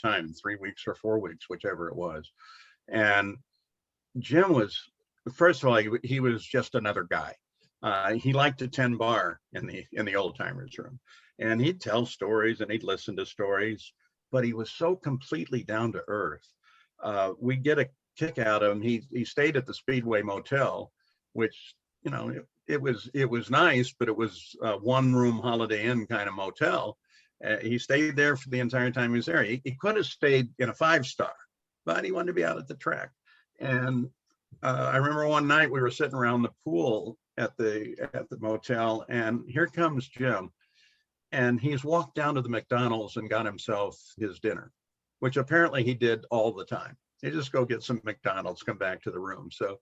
time, 3 weeks or 4 weeks, whichever it was. And Jim was, first of all, he was just another guy. He liked to tend bar in the old timers room, and he'd tell stories and he'd listen to stories, but he was so completely down to earth. We get a kick out of him. He stayed at the Speedway Motel, which, you know, it was nice, but it was a one room Holiday Inn kind of motel. He stayed there for the entire time he was there. He could have stayed in a 5-star, but he wanted to be out at the track. And I remember one night we were sitting around the pool at the motel, and here comes Jim, and he's walked down to the McDonald's and got himself his dinner, which apparently he did all the time. He just go get some McDonald's, come back to the room. So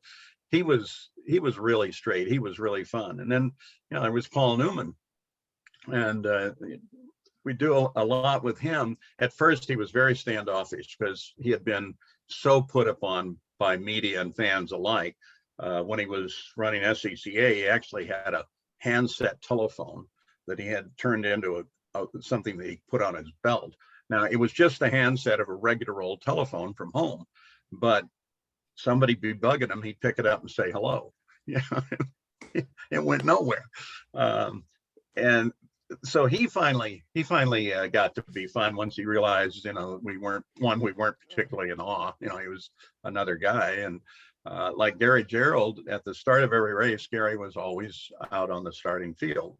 he was really straight. He was really fun. And then, you know, there was Paul Newman, and we do a lot with him. At first, he was very standoffish because he had been so put upon by media and fans alike. When he was running SCCA, he actually had a handset telephone that he had turned into something that he put on his belt. Now, it was just a handset of a regular old telephone from home, but somebody be bugging him, he'd pick it up and say hello. Yeah, it went nowhere. And so he finally got to be fun once he realized, you know, we weren't particularly in awe. You know, he was another guy. And like Gary Gerald, at the start of every race, Gary was always out on the starting field,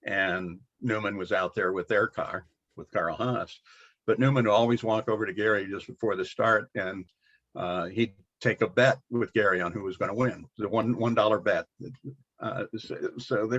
and Newman was out there with their car, with Carl Haas. But Newman would always walk over to Gary just before the start, and he'd take a bet with Gary on who was going to win, the $1 bet. So they